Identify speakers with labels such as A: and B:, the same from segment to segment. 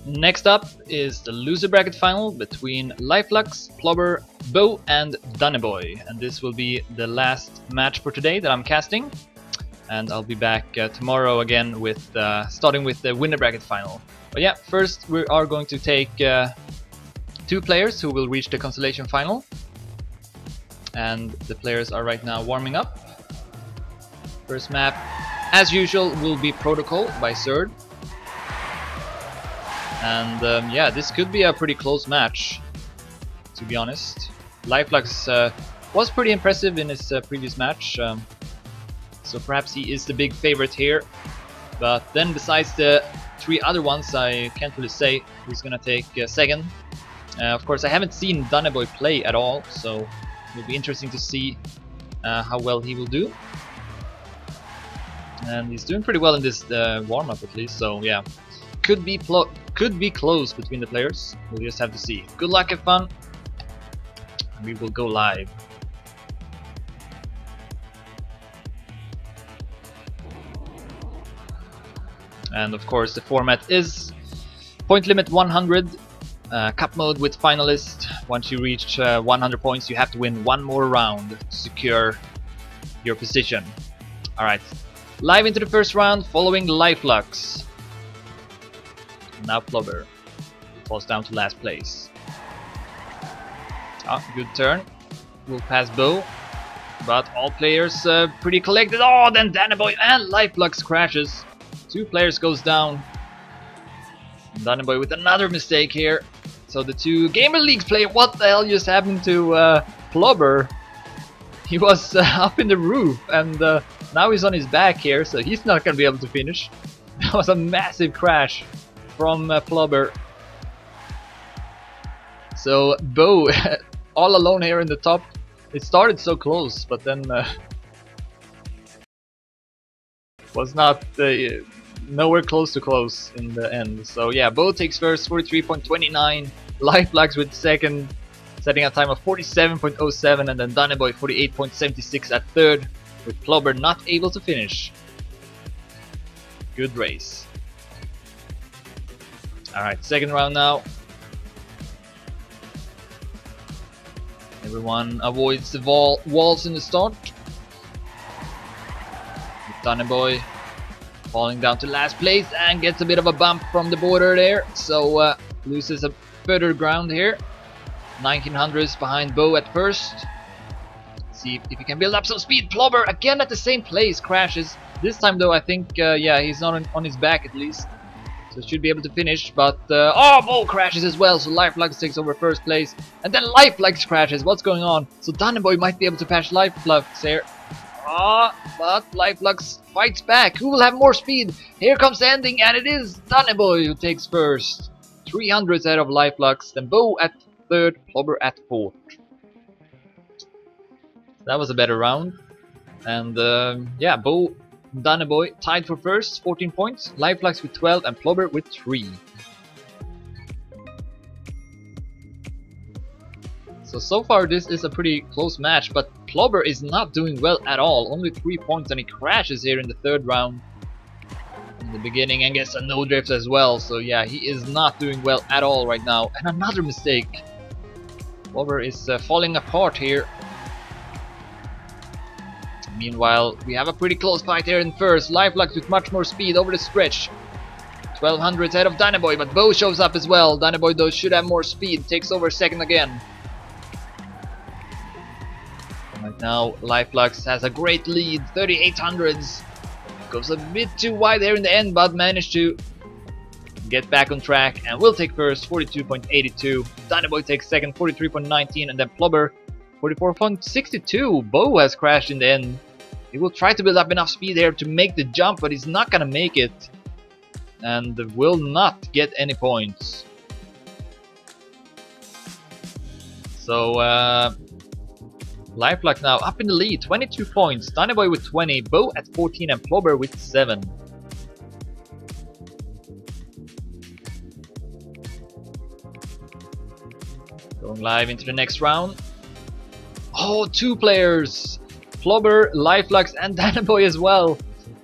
A: Next up is the loser bracket final between Lifelux, Plobber, Beule and Danneboy, and this will be the last match for today that I'm casting, and I'll be back tomorrow again with starting with the winner bracket final. But yeah, first we are going to take 2 players who will reach the consolation final, and the players are right now warming up. First map, as usual, will be Protocol by Third. And yeah, this could be a pretty close match, to be honest. Lifelux was pretty impressive in his previous match, so perhaps he is the big favorite here. But then besides the 3 other ones, I can't really say who's gonna take second. Of course, I haven't seen Danneboy play at all, so it'll be interesting to see how well he will do. And he's doing pretty well in this warm-up at least, so yeah. Could be close between the players. We'll just have to see. Good luck, have fun. We will go live. And of course, the format is point limit 100, cup mode with finalist. Once you reach 100 points, you have to win 1 more round to secure your position. Alright, live into the first round following Lifelux. Now Plobber falls down to last place. Good turn. We'll pass Beule, but all players pretty collected. Oh, then Danneboy and Lifelux crashes. 2 players goes down. Danneboy with another mistake here. So the 2 Gamer Leagues player, what the hell just happened to Plobber? He was up in the roof, and now he's on his back here, so he's not gonna be able to finish. That was a massive crash from Plobber. So Beule all alone here in the top. It started so close, but then was not nowhere close to close in the end. So yeah, Beule takes first, 43.29. Lifelux with second, setting a time of 47.07, and then Danneboy 48.76 at third, with Plobber not able to finish. Good race. Alright, second round now. Everyone avoids the walls in the start. Danneboy falling down to last place and gets a bit of a bump from the border there, so loses a further ground here. 1900s behind Beule at first. See if he can build up some speed. Plobber again at the same place, crashes. This time though, I think yeah, he's not on his back at least. So should be able to finish, but oh, Beule crashes as well, so Lifelux takes over first place, and then Lifelux crashes. What's going on? So Danneboy might be able to patch Lifelux here. But Lifelux fights back. Who will have more speed? Here comes the ending, and it is Danneboy who takes first. 300s ahead of Lifelux, then Beule at third, Plobber at fourth. That was a better round, and yeah, Beule. Danneboy tied for first, 14 points, Lifelux with 12 and Plobber with 3. So far this is a pretty close match, but Plobber is not doing well at all, only 3 points, and he crashes here in the third round in the beginning and gets a no drift as well, so yeah, he is not doing well at all right now. And another mistake. Plobber is falling apart here. Meanwhile, we have a pretty close fight here in first. Lifelux with much more speed over the stretch. 1200s ahead of Danneboy, but Beule shows up as well. Danneboy though should have more speed, takes over second again. Right now, Lifelux has a great lead, 3800s. Goes a bit too wide there in the end, but managed to get back on track and will take first, 42.82. Danneboy takes second, 43.19, and then Plobber 44.62. Beule has crashed in the end. He will try to build up enough speed here to make the jump, but he's not gonna make it, and will not get any points. So Lifelux now up in the lead, 22 points. Danneboy with 20, Beule at 14, and Plobber with 7. Going live into the next round. Oh, 2 players! Plobber, Lifelux, and Danneboy as well.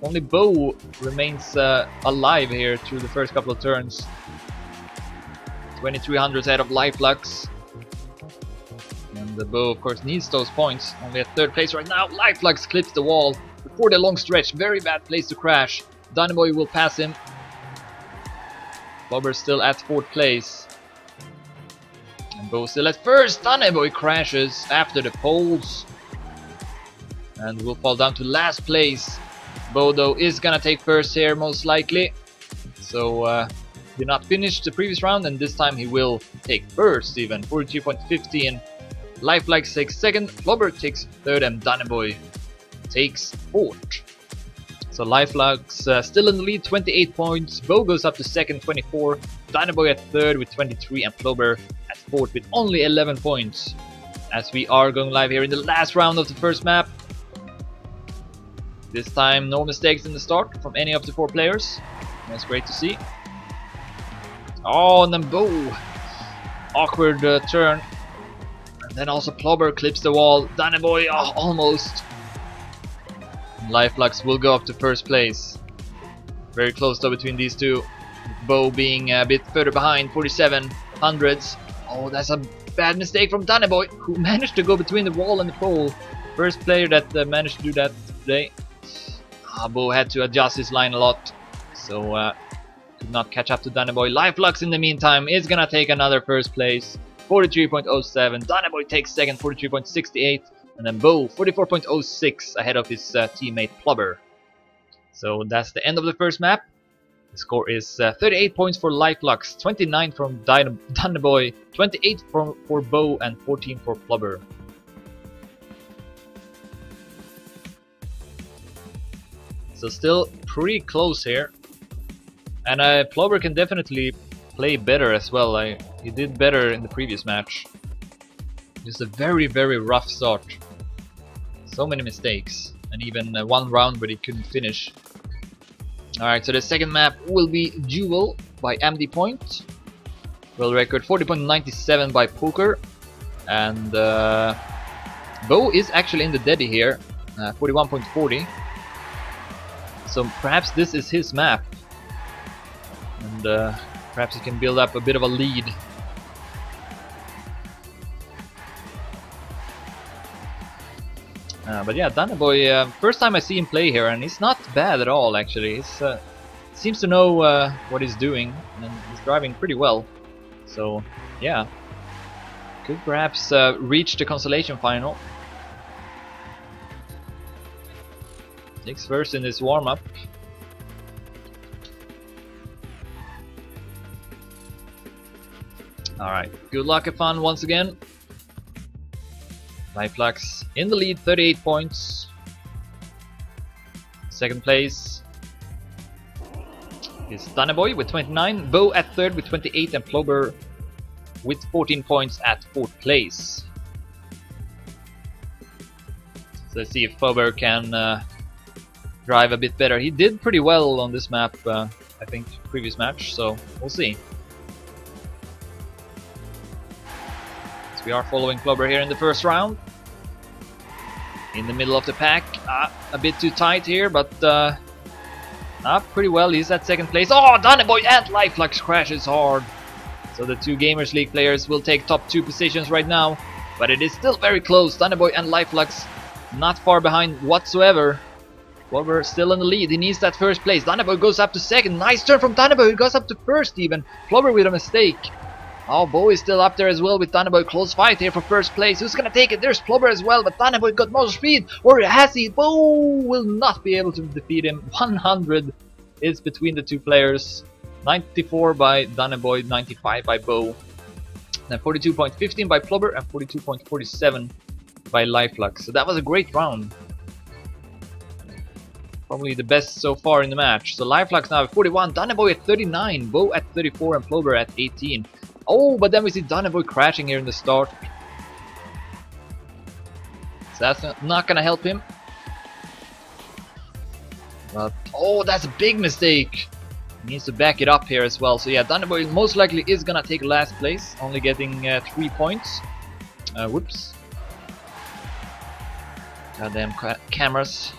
A: Only Beule remains alive here through the first couple of turns. 2300 ahead of Lifelux. And the Bow, of course, needs those points. Only at 3rd place right now. Lifelux clips the wall before the long stretch. Very bad place to crash. Danneboy will pass him. Plobber still at 4th place. And Bow still at 1st. Danneboy crashes after the poles. And will fall down to last place. Bow, though, is gonna take 1st here, most likely. So, did not finish the previous round, and this time he will take 1st even. 43.15. Lifelux takes 2nd, Plobber takes 3rd, and Danneboy takes 4th. So Lifelux still in the lead, 28 points. Bow goes up to 2nd, 24. Danneboy at 3rd with 23, and Plobber at 4th with only 11 points. As we are going live here in the last round of the first map. This time no mistakes in the start from any of the 4 players. That's great to see. Oh, and then Bow. Awkward turn. And then also Plobber clips the wall. Danneboy, oh, almost. Lifelux will go up to 1st place. Very close though between these two. Bow being a bit further behind, 47 hundredths. Oh, that's a bad mistake from Danneboy, who managed to go between the wall and the pole. First player that managed to do that today. Bow had to adjust his line a lot, so could not catch up to Danneboy. Lifelux in the meantime is gonna take another 1st place, 43.07. Danneboy takes 2nd, 43.68. And then Bow, 44.06 ahead of his teammate Plobber. So that's the end of the first map. The score is 38 points for Lifelux, 29 from Danneboy, 28 for Bow, and 14 for Plobber. So still pretty close here. And Plobber can definitely play better as well. He did better in the previous match. Just a very, very rough start. So many mistakes, and even one round where he couldn't finish. Alright, so the second map will be Duel by MD Point. World record 40.97 by Poker. And Bow is actually in the Debbie here, 41.40. So perhaps this is his map. And perhaps he can build up a bit of a lead. But yeah, Danneboy, first time I see him play here, and he's not bad at all actually. He seems to know what he's doing, and he's driving pretty well. So yeah, could perhaps reach the consolation final. Takes 1st in his warm-up. Alright, good luck and fun once again. Lifelux in the lead, 38 points. 2nd place is Danneboy with 29, Bow at 3rd with 28, and Plobber with 14 points at 4th place. So let's see if Plobber can drive a bit better. He did pretty well on this map, I think, previous match, so we'll see. So we are following Plobber here in the first round. In the middle of the pack, a bit too tight here, but pretty well. He's at 2nd place. Oh, Danneboy and Lifelux crashes hard. So the 2 Gamers League players will take top 2 positions right now, but it is still very close. Danneboy and Lifelux not far behind whatsoever. Plobber still in the lead. He needs that 1st place. Danneboy goes up to 2nd. Nice turn from Danneboy. He goes up to 1st even. Plobber with a mistake. Oh, Bow is still up there as well with Danneboy. Close fight here for 1st place. Who's gonna take it? There's Plobber as well, but Danneboy got more speed. Or has he? Bow will not be able to defeat him. 100 is between the 2 players. 94 by Danneboy, 95 by Bow. Then 42.15 by Plobber and 42.47 by Lifelux. So that was a great round. Probably the best so far in the match. So Lifelux now at 41, Danneboy at 39, Bow at 34, and Plobber at 18. Oh, but then we see Danneboy crashing here in the start. So that's not gonna help him. But, oh, that's a big mistake. He needs to back it up here as well. So yeah, Danneboy most likely is gonna take last place, only getting 3 points. Whoops. Goddamn cameras.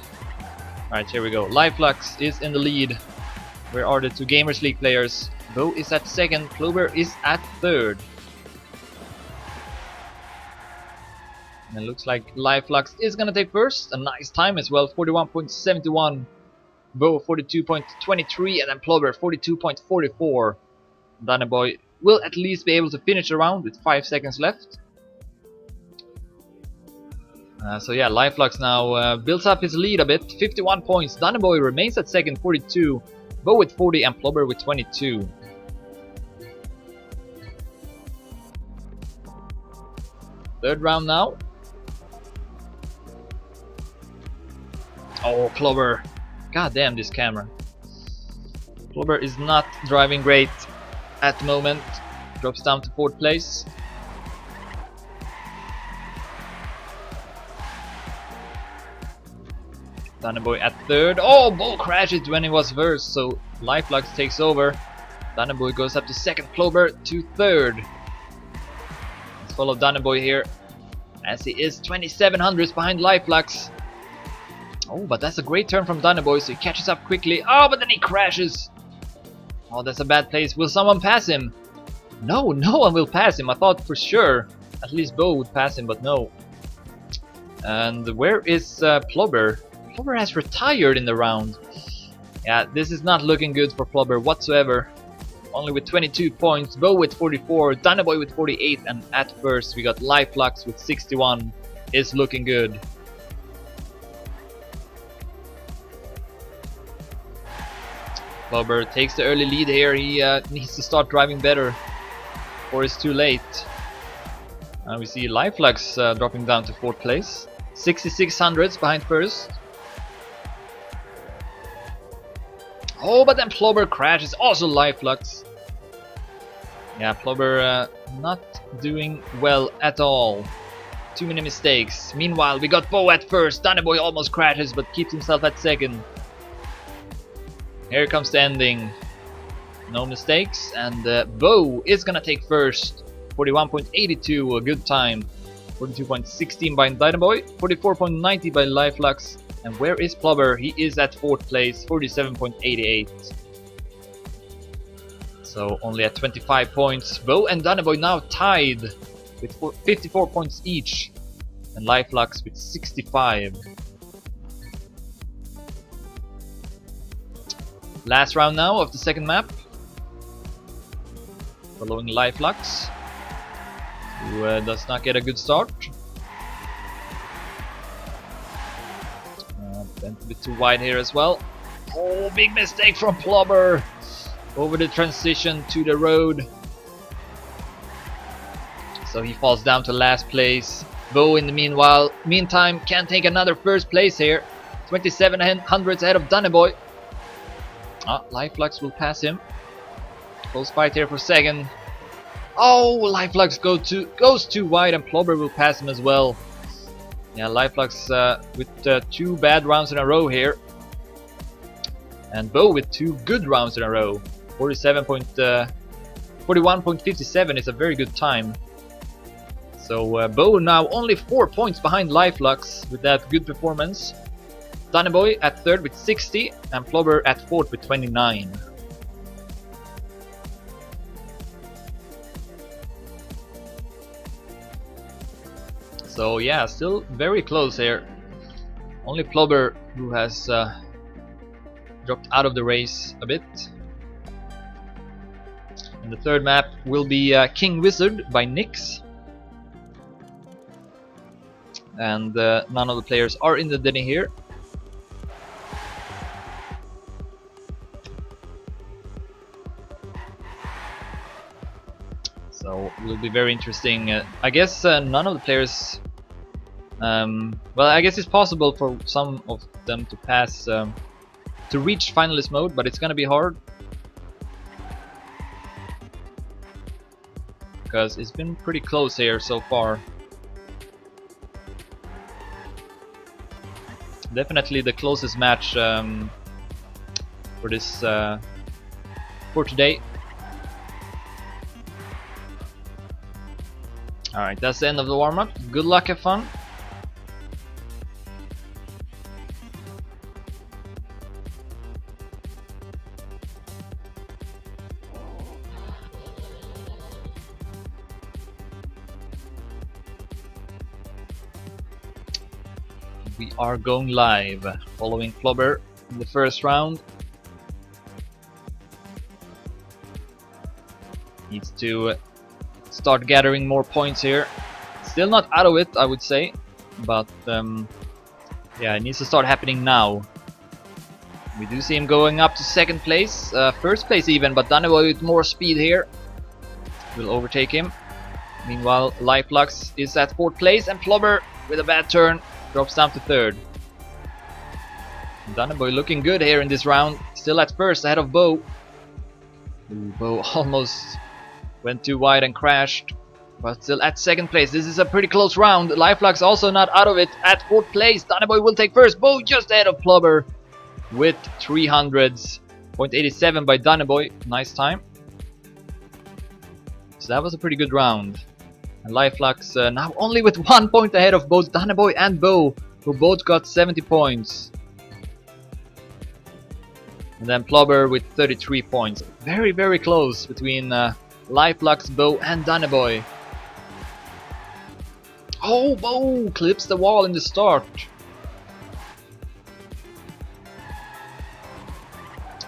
A: Alright, here we go. Lifelux is in the lead. Where are the 2 Gamers League players? Bo is at second, plobber is at third. And it looks like Lifelux is gonna take first. A nice time as well, 41.71. Bo 42.23, and then plobber 42.44. Danneboy will at least be able to finish the round with 5 seconds left. So yeah, Lifelux now builds up his lead a bit, 51 points. Danneboy remains at second, 42. Bo with 40 and plobber with 22. Third round now. Oh, plobber. God damn this camera. Plobber is not driving great at the moment. Drops down to 4th place. Danneboy at 3rd. Oh, Bo crashed when he was first, so Lifelux takes over. Danneboy goes up to 2nd, plobber to 3rd. Let's follow Danneboy here, as he is 2700s behind Lifelux. Oh, but that's a great turn from Danneboy, so he catches up quickly. Oh, but then he crashes. Oh, that's a bad place. Will someone pass him? No, no one will pass him. I thought for sure at least Bo would pass him, but no. And where is plobber? Plobber has retired in the round. Yeah, this is not looking good for plobber whatsoever. Only with 22 points, Bo with 44, Danneboy with 48, and at first we got Lifelux with 61. Is looking good. Plobber takes the early lead here. He needs to start driving better, or it's too late. And we see Lifelux dropping down to 4th place, 6600s behind first. Oh, but then plobber crashes. Also Lifelux. Yeah, plobber not doing well at all. Too many mistakes. Meanwhile, we got Bo at first. Danneboy almost crashes, but keeps himself at second. Here comes the ending. No mistakes, and Bo is gonna take first. 41.82, a good time. 42.16 by Danneboy, 44.90 by Lifelux. And where is plobber? He is at 4th place, 47.88. So only at 25 points. Bo and Danneboy now tied with 54 points each, and Lifelux with 65. Last round now of the second map. Following Lifelux, who does not get a good start. Went a bit too wide here as well. Oh, big mistake from plobber. Over the transition to the road. So he falls down to last place. Bo in the meantime can take another first place here. 2700s ahead of Danneboy. Lifelux will pass him. Close fight here for second. Oh, Lifelux goes too wide, and plobber will pass him as well. Yeah, Lifelux with 2 bad rounds in a row here. And Bo with 2 good rounds in a row. 41.57 is a very good time. So Bo now only 4 points behind Lifelux with that good performance. Danneboy at 3rd with 60, and plobber at 4th with 29. So yeah, still very close here. Only plobber who has dropped out of the race a bit. And the third map will be King Wizard by Nyx. And none of the players are in the Denny here. So it will be very interesting. I guess none of the players. Well, I guess it's possible for some of them to pass to reach finalist mode, but it's gonna be hard because it's been pretty close here so far. Definitely the closest match for this for today. Alright, that's the end of the warm-up. Good luck, have fun. we are going live, following plobber in the first round. Needs to start gathering more points here. Still not out of it, I would say, but yeah, it needs to start happening now. We do see him going up to second place, first place even, but Danneboy with more speed here will overtake him. Meanwhile, Lifelux is at fourth place, and plobber with a bad turn drops down to third. Danneboy looking good here in this round, still at first ahead of Beau. Beau almost went too wide and crashed, but still at second place. This is a pretty close round. Lifelux also not out of it at fourth place. Danneboy will take first. Beau just ahead of plobber with 300s. 0.87 by Danneboy. Nice time. So that was a pretty good round. And Lifelux now only with 1 point ahead of both Danneboy and Beau, who both got 70 points. And then plobber with 33 points. Very, very close between Lifelux, Beau and Danneboy. Oh, Beau clips the wall in the start.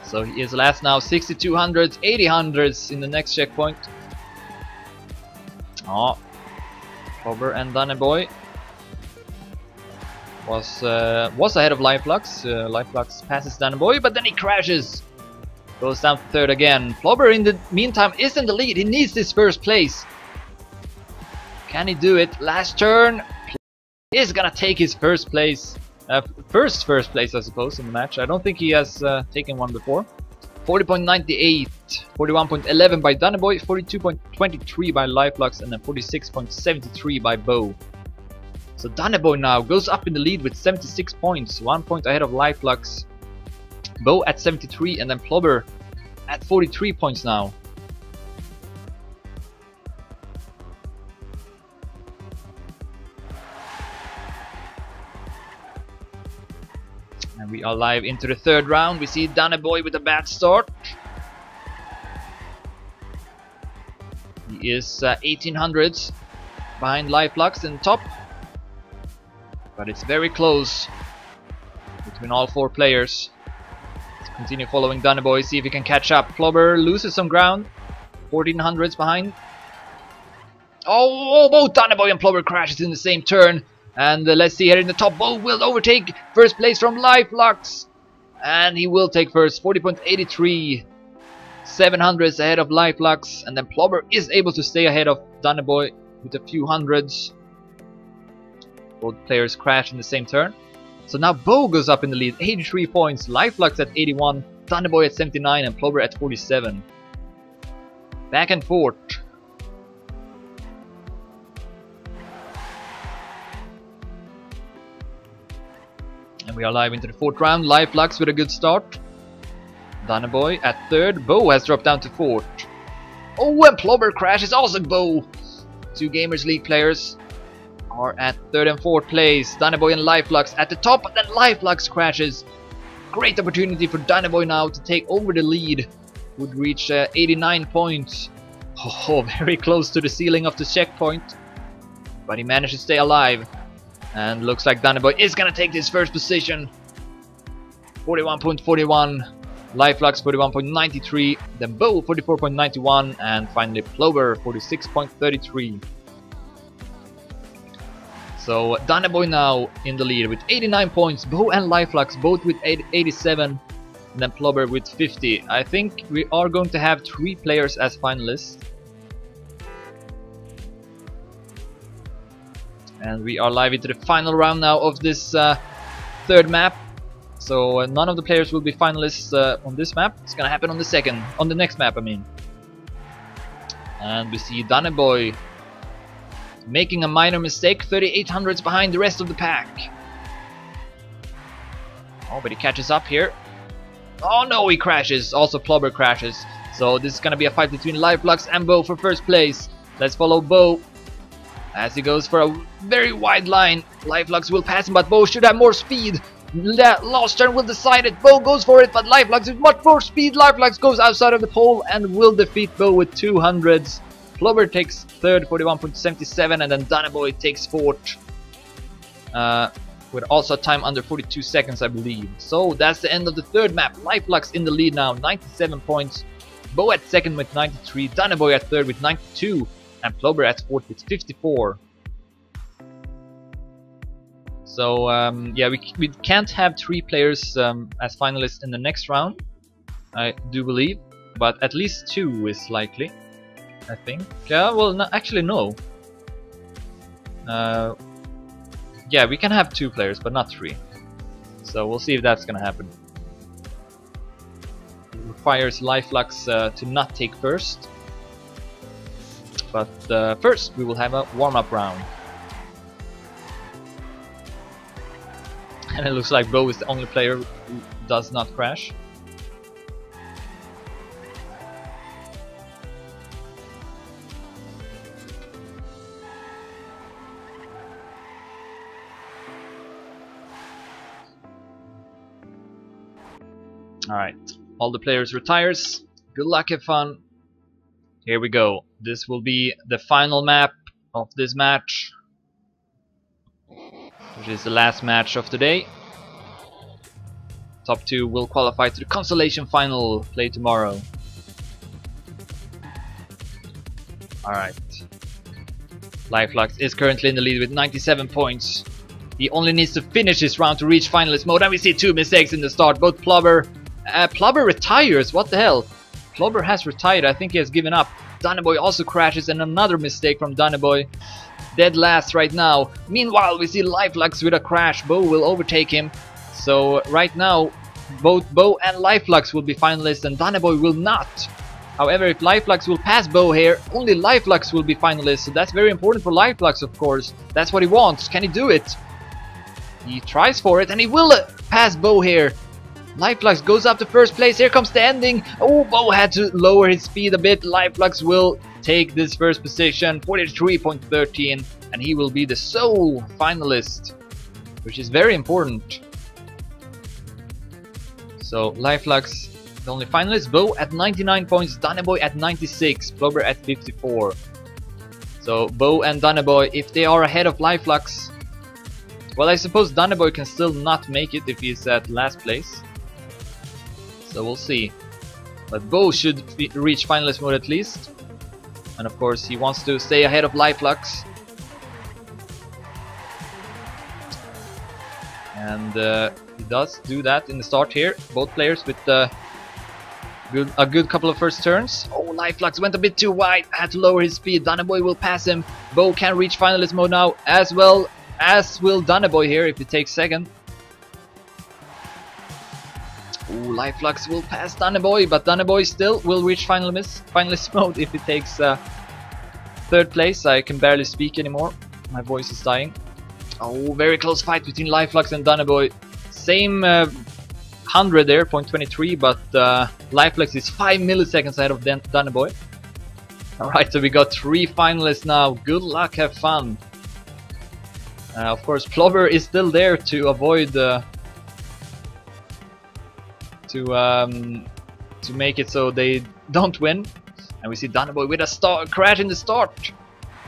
A: So he is last now, 6200s, 8000s in the next checkpoint. Oh, plobber and Danneboy was ahead of Lifelux. Lifelux passes Danneboy, but then he crashes. Goes down to third again. Plobber in the meantime is in the lead. He needs this first place. Can he do it? Last turn. He is gonna take his first place. First place, I suppose, in the match. I don't think he has taken one before. 40.98, 41.11 by Danneboy, 42.23 by Lifelux, and then 46.73 by Beau. So Danneboy now goes up in the lead with 76 points, 1 point ahead of Lifelux. Beau at 73, and then plobber at 43 points now. And we are live into the third round. We see Danneboy with a bad start. He is 1800s behind Lifelux in top. But it's very close between all four players. Let's continue following Danneboy, see if he can catch up. Plobber loses some ground. 1400s behind. Oh, both Danneboy and plobber crashes in the same turn. And let's see here in the top, Beau will overtake first place from Lifelux. And he will take first, 40.83. 700s ahead of Lifelux. And then plobber is able to stay ahead of Danneboy with a few hundreds. Both players crash in the same turn. So now Beau goes up in the lead, 83 points. Lifelux at 81, Danneboy at 79, and plobber at 47. Back and forth. And we are live into the fourth round. Lifelux with a good start. Danneboy at third. Beau has dropped down to fourth. Oh, and plobber crashes. Also Beau. Two Gamers League players are at third and fourth place. Danneboy and Lifelux at the top, but then Lifelux crashes. Great opportunity for Danneboy now to take over the lead. Would reach 89 points. Oh, very close to the ceiling of the checkpoint. But he managed to stay alive. And looks like Danneboy is gonna take this first position. 41.41. Lifelux 41.93. Then Beau 44.91. And finally plobber 46.33. So Danneboy now in the lead with 89 points. Beau and Lifelux both with 87. And then plobber with 50. I think we are going to have 3 players as finalists. And we are live into the final round now of this third map. So none of the players will be finalists on this map. It's gonna happen on the next map, I mean. And we see Danneboy making a minor mistake, 3800s behind the rest of the pack. Oh, but he catches up here. Oh no, he crashes. Also plobber crashes. So this is gonna be a fight between Lifelux and Beau for first place. Let's follow Beau as he goes for a very wide line. Lifelux will pass him, but Beau should have more speed. Last turn will decide it. Beau goes for it, but Lifelux with much more speed. Lifelux goes outside of the pole and will defeat Beau with 200s. Plobber takes third, 41.77, and then Danneboy takes fourth. with also time under 42 seconds, I believe. So that's the end of the third map. Lifelux in the lead now, 97 points. Bo at second with 93, Danneboy at third with 92, and plobber at fourth with 54. So yeah, we can't have 3 players as finalists in the next round, I do believe, but at least 2 is likely, I think. Well, no, actually no. Yeah, we can have 2 players, but not 3. So we'll see if that's gonna happen. It requires Lifelux to not take first. But first we will have a warm-up round. And it looks like Bo is the only player who does not crash. Alright, all the players retires. Good luck, have fun. Here we go. This will be the final map of this match, which is the last match of the day. Top 2 will qualify to the consolation final, played tomorrow. Alright. Lifelux is currently in the lead with 97 points. He only needs to finish this round to reach finalist mode, and we see 2 mistakes in the start. Both plobber retires, what the hell? Plobber has retired, I think he has given up. Danneboy also crashes, and another mistake from Danneboy. Dead last right now. Meanwhile, we see Lifelux with a crash. Bo will overtake him. So right now, both Bo and Lifelux will be finalists, and Danneboy will not. However, if Lifelux will pass Bo here, only Lifelux will be finalists. So that's very important for Lifelux, of course. That's what he wants. Can he do it? He tries for it, and he will pass Bo here. Lifelux goes up to first place. Here comes the ending. Oh, Bo had to lower his speed a bit. Lifelux will take this first position, 43.13, and he will be the sole finalist, which is very important. So Lifelux, the only finalist. Bo at 99 points, Danneboy at 96, plobber at 54. So Bo and Danneboy, if they are ahead of Lifelux, well, I suppose Danneboy can still not make it if he's at last place. So we'll see. But Bo should reach finalist mode at least. And of course he wants to stay ahead of Lifelux. And he does do that in the start here. Both players with a good couple of first turns. Oh, Lifelux went a bit too wide, had to lower his speed. Danneboy will pass him. Bo can reach finalist mode now, as well as will Danneboy here if he takes second. Ooh, Lifelux will pass Danneboy, but Danneboy still will reach finalist mode if he takes third place. I can barely speak anymore. My voice is dying. Oh, very close fight between Lifelux and Danneboy. Same 100 there, 0.23, but Lifelux is 5 milliseconds ahead of Danneboy. Alright, so we got 3 finalists now. Good luck, have fun. Of course, plobber is still there to avoid to make it so they don't win. And we see Danneboy with a crash in the start.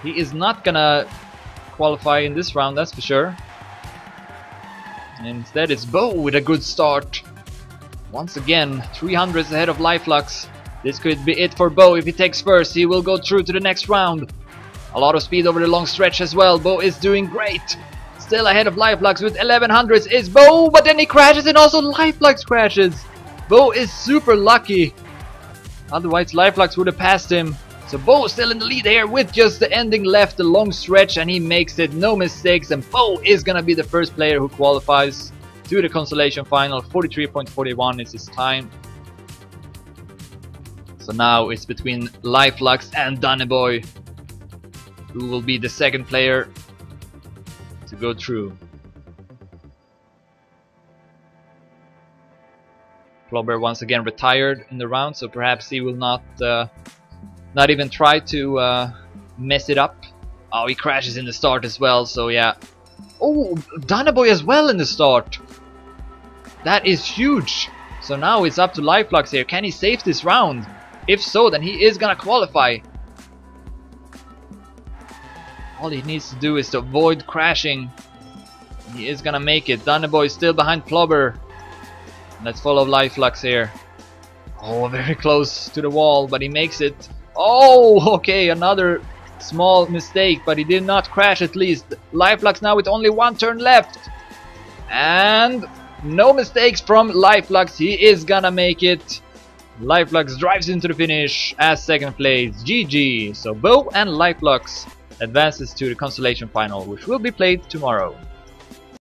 A: He is not gonna qualify in this round, that's for sure. And instead it's Bo with a good start. Once again, 300s ahead of Lifelux. This could be it for Bo. If he takes first, he will go through to the next round. A lot of speed over the long stretch as well. Bo is doing great. Still ahead of Lifelux with 1100s is Bo, but then he crashes and also Lifelux crashes. Bo is super lucky. Otherwise Lifelux would have passed him. So Bo is still in the lead here with just the ending left, the long stretch, and he makes it, no mistakes, and Bo is gonna be the first player who qualifies to the consolation final. 43.41 is his time. So now it's between Lifelux and Danneboy, who will be the second player to go through. Plobber once again retired in the round, so perhaps he will not even try to mess it up. Oh, he crashes in the start as well, so yeah. Oh, Danneboy as well in the start. That is huge. So now it's up to Lifelux here. Can he save this round? If so, then he is gonna qualify. All he needs to do is to avoid crashing. He is gonna make it. Danneboy is still behind plobber. Let's follow Lifelux here. Oh, very close to the wall, but he makes it. Oh, okay, another small mistake, but he did not crash at least. Lifelux now with only one turn left. And no mistakes from Lifelux. He is gonna make it. Lifelux drives into the finish as second place. GG. So Beule and Lifelux advances to the consolation final, which will be played tomorrow.